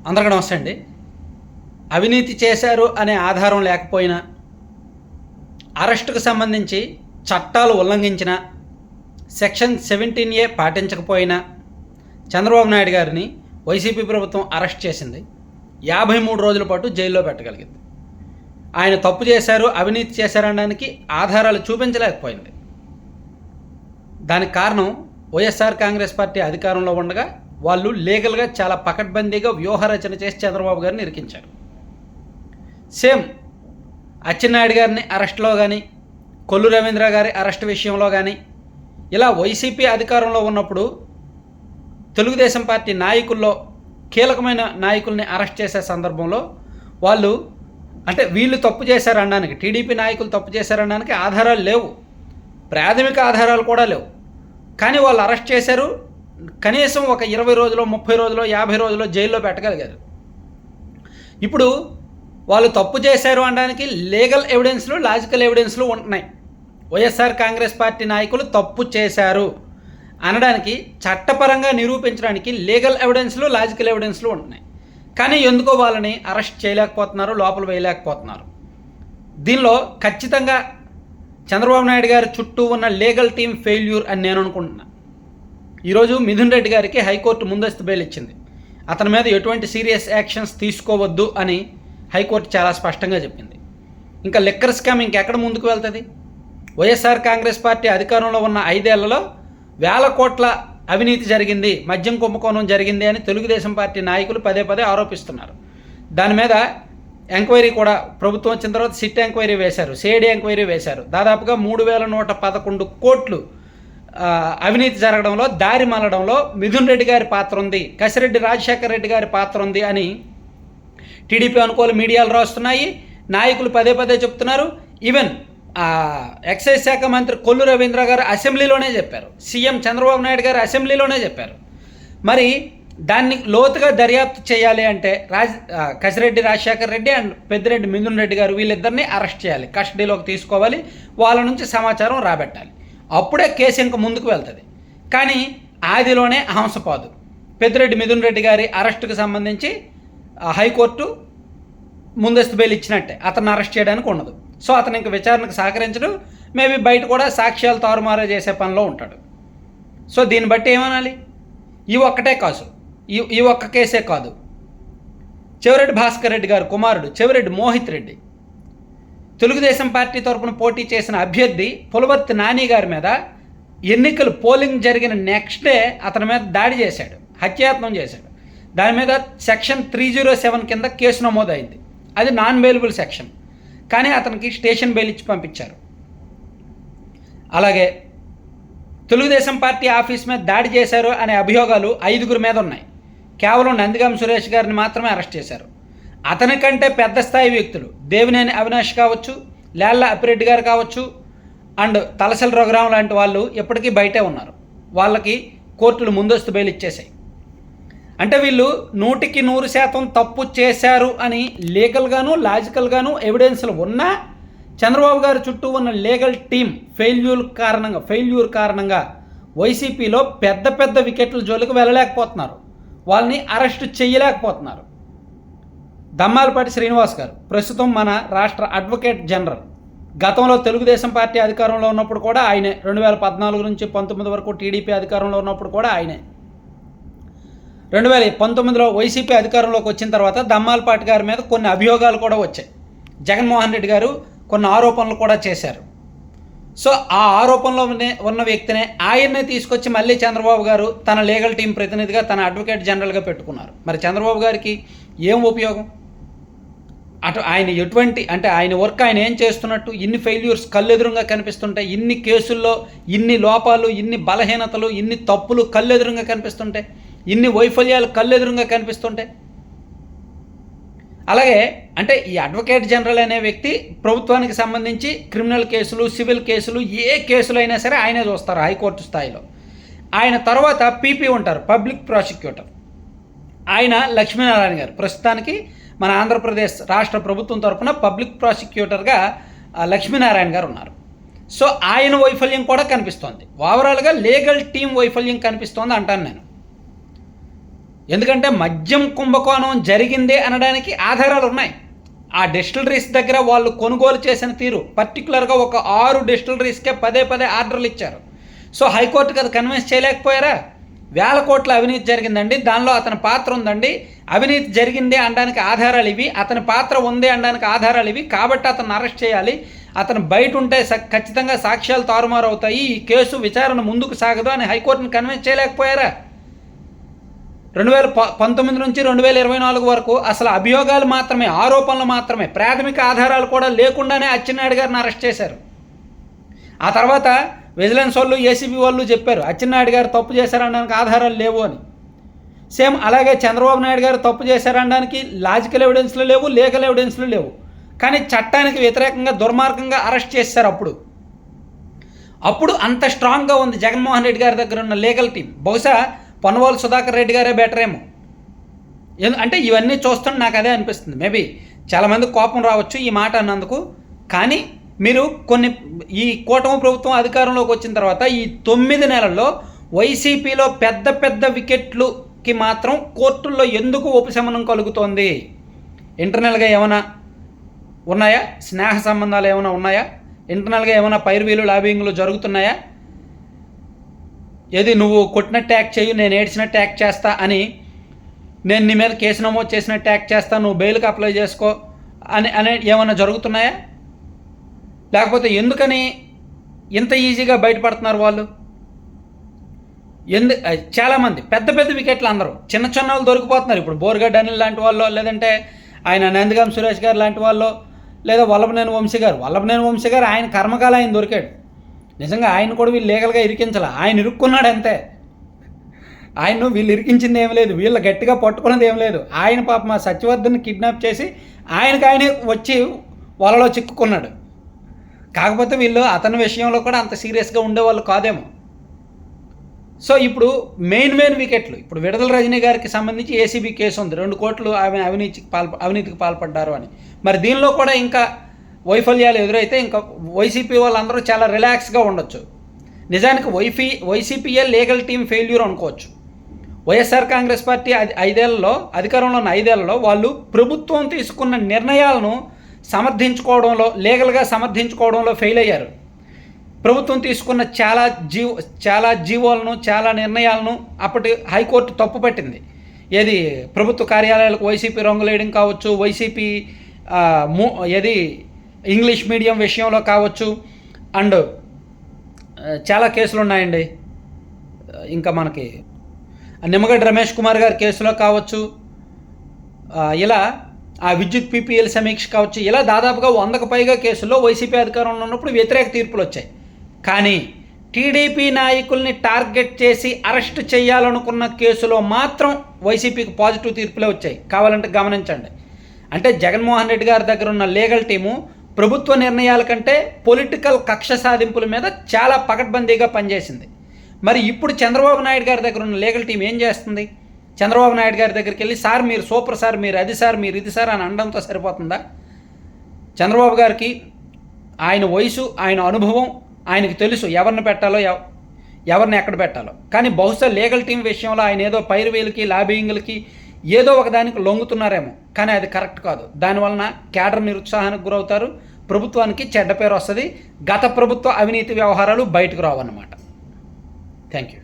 అందరికీ నమస్తే అండి. అవినీతి చేశారు అనే ఆధారం లేకపోయినా, అరెస్టుకు సంబంధించి చట్టాలు ఉల్లంఘించిన, సెక్షన్ 17A పాటించకపోయినా చంద్రబాబు నాయుడు గారిని వైసీపీ ప్రభుత్వం అరెస్ట్ చేసింది. 53 రోజుల పాటు జైల్లో పెట్టగలిగింది. ఆయన తప్పు చేశారు, అవినీతి చేశారనడానికి ఆధారాలు చూపించలేకపోయింది. దానికి కారణం వైఎస్ఆర్ కాంగ్రెస్ పార్టీ అధికారంలో ఉండగా వాళ్ళు లీగల్గా చాలా పకడ్బందీగా వ్యూహరచన చేసి చంద్రబాబు గారిని ఇరికించారు. సేమ్ అచ్చెన్నాయుడు గారిని అరెస్ట్లో కానీ, కొల్లు రవీంద్ర గారి అరెస్ట్ విషయంలో కానీ, ఇలా వైసీపీ అధికారంలో ఉన్నప్పుడు తెలుగుదేశం పార్టీ నాయకుల్లో కీలకమైన నాయకుల్ని అరెస్ట్ చేసే సందర్భంలో వాళ్ళు వీళ్ళు తప్పు చేశారనడానికి, టీడీపీ నాయకులు తప్పు చేశారనడానికి ఆధారాలు లేవు, ప్రాథమిక ఆధారాలు కూడా లేవు. కానీ వాళ్ళు అరెస్ట్ చేశారు. కనీసం ఒక 20 రోజులు, 30 రోజులు, 50 రోజులు జైల్లో పెట్టగలిగారు. ఇప్పుడు వాళ్ళు తప్పు చేశారు అనడానికి లీగల్ ఎవిడెన్స్లు, లాజికల్ ఎవిడెన్స్లు ఉంటున్నాయి. వైఎస్ఆర్ కాంగ్రెస్ పార్టీ నాయకులు తప్పు చేశారు అనడానికి, చట్టపరంగా నిరూపించడానికి లీగల్ ఎవిడెన్స్లు, లాజికల్ ఎవిడెన్స్లు ఉంటున్నాయి. కానీ ఎందుకో వాళ్ళని అరెస్ట్ చేయలేకపోతున్నారు, లోపల వేయలేకపోతున్నారు. దీనిలో ఖచ్చితంగా చంద్రబాబు నాయుడు గారి చుట్టూ ఉన్న లీగల్ టీమ్ ఫెయిల్యూర్ అని నేను అనుకుంటున్నాను. ఈరోజు మిథున్ రెడ్డి గారికి హైకోర్టు ముందస్తు బెయిల్ ఇచ్చింది. అతని మీద ఎటువంటి సీరియస్ యాక్షన్స్ తీసుకోవద్దు అని హైకోర్టు చాలా స్పష్టంగా చెప్పింది. ఇంకా లిక్కర్ స్కామ్ ఇంకెక్కడ ముందుకు వెళ్తుంది? వైఎస్ఆర్ కాంగ్రెస్ పార్టీ అధికారంలో ఉన్న 5 ఏళ్లలో వేల కోట్ల అవినీతి జరిగింది, మద్యం కుంభకోణం జరిగింది అని తెలుగుదేశం పార్టీ నాయకులు పదే పదే ఆరోపిస్తున్నారు. దాని మీద ఎంక్వైరీ కూడా ప్రభుత్వం వచ్చిన తర్వాత సిట్ ఎంక్వైరీ వేశారు, సిఐడి ఎంక్వైరీ వేశారు. దాదాపుగా 3111 కోట్లు అవినీతి జరగడంలో, దారి మళ్ళడంలో మిథున్ రెడ్డి గారి పాత్ర ఉంది, కసిరెడ్డి రాజశేఖర రెడ్డి గారి పాత్ర ఉంది అని టీడీపీ అనుకూల మీడియాలు రాస్తున్నాయి, నాయకులు పదే పదే చెప్తున్నారు. ఈవెన్ ఎక్సైజ్ శాఖ మంత్రి కొల్లు రవీంద్ర గారు అసెంబ్లీలోనే చెప్పారు, సీఎం చంద్రబాబు నాయుడు గారు అసెంబ్లీలోనే చెప్పారు. మరి దాన్ని లోతుగా దర్యాప్తు చేయాలి అంటే కసిరెడ్డి రాజశేఖర రెడ్డి అండ్ పెద్దిరెడ్డి మిథున్ రెడ్డి గారు వీళ్ళిద్దరిని అరెస్ట్ చేయాలి, కస్టడీలోకి తీసుకోవాలి, వాళ్ళ నుంచి సమాచారం రాబెట్టాలి. అప్పుడే కేసు ఇంకా ముందుకు వెళ్తుంది. కానీ ఆదిలోనే హంసపాదు. పెద్దిరెడ్డి మిథున్ రెడ్డి గారి అరెస్టుకు సంబంధించి హైకోర్టు ముందస్తు బెయిల్ ఇచ్చినట్టే, అతన్ని అరెస్ట్ చేయడానికి ఉండదు. సో అతను ఇంకా విచారణకు సహకరించడు, మేబీ బయట కూడా సాక్ష్యాలు తారుమారు చేసే పనిలో ఉంటాడు. సో దీన్ని బట్టి ఏమనాలి? ఈ ఒక్కటే కాదు, ఈ ఒక్క కేసే కాదు. చెవిరెడ్డి భాస్కర్ రెడ్డి గారు కుమారుడు చెవిరెడ్డి మోహిత్ రెడ్డి తెలుగుదేశం పార్టీ తరఫున పోటీ చేసిన అభ్యర్థి పులవర్తి నాని గారి మీద ఎన్నికలు పోలింగ్ జరిగిన నెక్స్ట్ డే అతని మీద దాడి చేశాడు, హత్యాయత్నం చేశాడు. దాని మీద సెక్షన్ 307 కింద కేసు నమోదైంది. అది నాన్ బెయిలబుల్ సెక్షన్, కానీ అతనికి స్టేషన్ బెయిల్ ఇచ్చి పంపించారు. అలాగే తెలుగుదేశం పార్టీ ఆఫీస్ మీద దాడి చేశారు అనే అభియోగాలు 5గురి మీద ఉన్నాయి. కేవలం నందిగాం సురేష్ గారిని మాత్రమే అరెస్ట్ చేశారు. అతని కంటే పెద్ద స్థాయి వ్యక్తులు దేవినేని అవినాష్ కావచ్చు, లేళ్ల అప్పిరెడ్డి గారు కావచ్చు, అండ్ తలసల రఘురాం లాంటి వాళ్ళు ఎప్పటికీ బయటే ఉన్నారు. వాళ్ళకి కోర్టులు ముందస్తు బెయిల్ ఇచ్చేసాయి. అంటే వీళ్ళు 100% తప్పు చేశారు అని లీగల్గాను, లాజికల్గాను ఎవిడెన్స్లు ఉన్నా చంద్రబాబు గారి చుట్టూ ఉన్న లీగల్ టీం ఫెయిల్యూర్ కారణంగా వైసీపీలో పెద్ద పెద్ద వికెట్ల జోలికి వెళ్ళలేకపోతున్నారు, వాళ్ళని అరెస్ట్ చేయలేకపోతున్నారు. దమ్మాలపాటి శ్రీనివాస్ గారు ప్రస్తుతం మన రాష్ట్ర అడ్వకేట్ జనరల్. గతంలో తెలుగుదేశం పార్టీ అధికారంలో ఉన్నప్పుడు కూడా ఆయనే, 2014 నుంచి 19 వరకు టీడీపీ అధికారంలో ఉన్నప్పుడు కూడా ఆయనే. 2019లో వైసీపీ అధికారంలోకి వచ్చిన తర్వాత దమ్మాలపాటి గారి మీద కొన్ని అభియోగాలు కూడా వచ్చాయి. జగన్మోహన్ రెడ్డి గారు కొన్ని ఆరోపణలు కూడా చేశారు. సో ఆ ఆరోపణలో ఉన్న వ్యక్తినే ఆయన్నే తీసుకొచ్చి మళ్ళీ చంద్రబాబు గారు తన లీగల్ టీం ప్రతినిధిగా, తన అడ్వకేట్ జనరల్గా పెట్టుకున్నారు. మరి చంద్రబాబు గారికి ఏం ఉపయోగం? ఆయన ఎటువంటి ఆయన వర్క్ ఆయన ఏం చేస్తున్నట్టు? ఇన్ని ఫెయిల్యూర్స్ కళ్ళెదురుగా కనిపిస్తుంటాయి, ఇన్ని కేసుల్లో ఇన్ని లోపాలు, ఇన్ని బలహీనతలు, ఇన్ని తప్పులు కళ్ళెదురుగా కనిపిస్తుంటాయి, ఇన్ని వైఫల్యాలు కళ్ళెదురుగా కనిపిస్తుంటాయి. అలాగే ఈ అడ్వకేట్ జనరల్ అనే వ్యక్తి ప్రభుత్వానికి సంబంధించి క్రిమినల్ కేసులు, సివిల్ కేసులు, ఏ కేసులు అయినా సరే ఆయనే చూస్తారు హైకోర్టు స్థాయిలో. ఆయన తర్వాత పీపీ ఉంటారు, పబ్లిక్ ప్రాసిక్యూటర్. ఆయన లక్ష్మీనారాయణ గారు ప్రస్తుతానికి మన ఆంధ్రప్రదేశ్ రాష్ట్ర ప్రభుత్వం తరఫున పబ్లిక్ ప్రాసిక్యూటర్గా లక్ష్మీనారాయణ గారు ఉన్నారు. సో ఆయన వైఫల్యం కూడా కనిపిస్తోంది. ఓవరాల్గా లీగల్ టీం వైఫల్యం కనిపిస్తోంది అంటాను నేను. ఎందుకంటే మద్యం కుంభకోణం జరిగిందే అనడానికి ఆధారాలు ఉన్నాయి. ఆ డిస్టిలరీస్ దగ్గర వాళ్ళు కొనుగోలు చేసిన తీరు, పర్టికులర్గా ఒక 6 డిస్టిలరీస్కే పదే ఆర్డర్లు ఇచ్చారు. సో హైకోర్టుకి అది కన్విన్స్ చేయలేకపోయారా? 1000 కోట్ల అవినీతి జరిగిందండి, దానిలో అతని పాత్ర ఉందండి, అవినీతి జరిగింది అనడానికి ఆధారాలు ఇవి, అతని పాత్ర ఉంది అనడానికి ఆధారాలు ఇవి, కాబట్టి అతను అరెస్ట్ చేయాలి, అతను బయట ఉంటే ఖచ్చితంగా సాక్ష్యాలు తారుమారు అవుతాయి, ఈ కేసు విచారణ ముందుకు సాగదు అని హైకోర్టును కన్విన్స్ చేయలేకపోయారా? 2019 నుంచి 2024 వరకు అసలు అభియోగాలు మాత్రమే, ఆరోపణలు మాత్రమే, ప్రాథమిక ఆధారాలు కూడా లేకుండానే అచ్చెన్నాయుడు గారిని అరెస్ట్ చేశారు. ఆ తర్వాత విజిలెన్స్ వాళ్ళు, ఏసీబీ వాళ్ళు చెప్పారు అచ్చెన్నాయుడు గారు తప్పు చేశారనడానికి ఆధారాలు లేవు అని. సేమ్ అలాగే చంద్రబాబు నాయుడు గారు తప్పు చేశారనడానికి లాజికల్ ఎవిడెన్స్లు లేవు, లీగల్ ఎవిడెన్స్లు లేవు. కానీ చట్టానికి వ్యతిరేకంగా దుర్మార్గంగా అరెస్ట్ చేశారు. అప్పుడు అంత స్ట్రాంగ్గా ఉంది జగన్మోహన్ రెడ్డి గారి దగ్గర ఉన్న లీగల్ టీం. బహుశా పొన్నవాళ్ళు సుధాకర్ రెడ్డి గారే బెటర్ ఏమో. అంటే ఇవన్నీ చూస్తుంటే నాకు అదే అనిపిస్తుంది. మేబీ చాలామంది కోపం రావచ్చు ఈ మాట అన్నందుకు. కానీ మీరు ఈ కూటమి ప్రభుత్వం అధికారంలోకి వచ్చిన తర్వాత ఈ 9 నెలల్లో వైసీపీలో పెద్ద వికెట్లుకి మాత్రం కోర్టుల్లో ఎందుకు ఉపశమనం కలుగుతోంది? ఇంటర్నల్గా ఏమైనా ఉన్నాయా? స్నేహ సంబంధాలు ఏమైనా ఉన్నాయా? ఇంటర్నల్గా ఏమైనా పైరువీలు లాబింగ్లు జరుగుతున్నాయా? ఏది నువ్వు కొట్టినట్టు యాక్ట్ చేయు, నేను ఏడ్చినట్టు యాక్ట్ చేస్తా అని, నేను నీ మీద కేసు నమోదు చేసినట్టు యాక్ట్ చేస్తా, నువ్వు బెయిల్కి అప్లై చేసుకో అని ఏమైనా జరుగుతున్నాయా? లేకపోతే ఎందుకని ఇంత ఈజీగా బయటపడుతున్నారు వాళ్ళు? చాలామంది పెద్ద వికెట్లు, అందరూ చిన్న వాళ్ళు దొరికిపోతున్నారు. ఇప్పుడు బోర్గడ్డ అనిల్ లాంటి వాళ్ళు, లేదంటే ఆయన నందిగాం సురేష్ గారు లాంటి వాళ్ళు, లేదా వల్లభనేని వంశీ గారు ఆయన కర్మకాల ఆయన దొరికాడు. నిజంగా ఆయన కూడా వీళ్ళు లీగల్గా ఇరికించాల, ఆయన ఇరుక్కున్నాడు అంతే. ఆయన వీళ్ళు ఇరికించింది ఏం లేదు, వీళ్ళు గట్టిగా పట్టుకున్నది ఏం లేదు. ఆయన పాప మా సత్యవర్ధన్ కిడ్నాప్ చేసి ఆయనకు వచ్చి వలలో చిక్కుకున్నాడు. కాకపోతే వీళ్ళు అతని విషయంలో కూడా అంత సీరియస్గా ఉండేవాళ్ళు కాదేమో. సో ఇప్పుడు మెయిన్ వికెట్లు, ఇప్పుడు విడుదల రజనీ గారికి సంబంధించి ఏసీబీ కేసు ఉంది, 2 కోట్లు ఆమె అవినీతికి పాల్పడ్డారు అని. మరి దీనిలో కూడా ఇంకా వైఫల్యాలు ఎదురైతే ఇంకా వైసీపీ వాళ్ళందరూ చాలా రిలాక్స్గా ఉండొచ్చు. నిజానికి వైసీపీఏ లీగల్ టీమ్ ఫెయిల్యూర్ అనుకోవచ్చు. వైఎస్ఆర్ కాంగ్రెస్ పార్టీ అధికారంలో ఉన్న 5 ఏళ్లలో వాళ్ళు ప్రభుత్వం తీసుకున్న నిర్ణయాలను లీగల్గా సమర్థించుకోవడంలో ఫెయిల్ అయ్యారు. ప్రభుత్వం తీసుకున్న చాలా జీవోలను, చాలా నిర్ణయాలను అప్పటి హైకోర్టు తప్పు పట్టింది. ఏది ప్రభుత్వ కార్యాలయాలకు వైసీపీ రంగులేయడం కావచ్చు, వైసీపీ ఇంగ్లీష్ మీడియం విషయంలో కావచ్చు, అండ్ చాలా కేసులు ఉన్నాయండి. ఇంకా మనకి నిమ్మగడ్డ రమేష్ కుమార్ గారి కేసులో కావచ్చు, ఇలా ఆ విద్యుత్ పీపీఎల్ సమీక్ష కావచ్చు, ఇలా దాదాపుగా 100కు పైగా కేసుల్లో వైసీపీ అధికారంలో ఉన్నప్పుడు వ్యతిరేక తీర్పులు వచ్చాయి. కానీ టీడీపీ నాయకుల్ని టార్గెట్ చేసి అరెస్ట్ చేయాలనుకున్న కేసులో మాత్రం వైసీపీకి పాజిటివ్ తీర్పులే వచ్చాయి. కావాలంటే గమనించండి. అంటే జగన్మోహన్ రెడ్డి గారి దగ్గర ఉన్న లీగల్ టీము ప్రభుత్వ నిర్ణయాల కంటే పొలిటికల్ కక్ష సాధింపుల మీద చాలా పకడ్బందీగా పనిచేసింది. మరి ఇప్పుడు చంద్రబాబు నాయుడు గారి దగ్గర ఉన్న లీగల్ టీం ఏం చేస్తుంది? చంద్రబాబు నాయుడు గారి దగ్గరికి వెళ్ళి సార్ మీరు సూపర్ సార్, మీరు అది సార్, మీరు ఇది సార్ అని అనడంతో సరిపోతుందా? చంద్రబాబు గారికి ఆయన వయసు, ఆయన అనుభవం, ఆయనకు తెలుసు ఎవరిని పెట్టాలో, ఎవరిని ఎక్కడ పెట్టాలో. కానీ బహుశా లీగల్ టీం విషయంలో ఆయన ఏదో పైరువేలకి, లాబింగ్లకి ఏదో ఒకదానికి లొంగుతున్నారేమో. కానీ అది కరెక్ట్ కాదు. దానివలన క్యాడర్ నిరుత్సాహానికి గురవుతారు, ప్రభుత్వానికి చెడ్డ పేరు వస్తుంది, గత ప్రభుత్వ అవినీతి వ్యవహారాలు బయటకు రావన్నమాట. Thank you.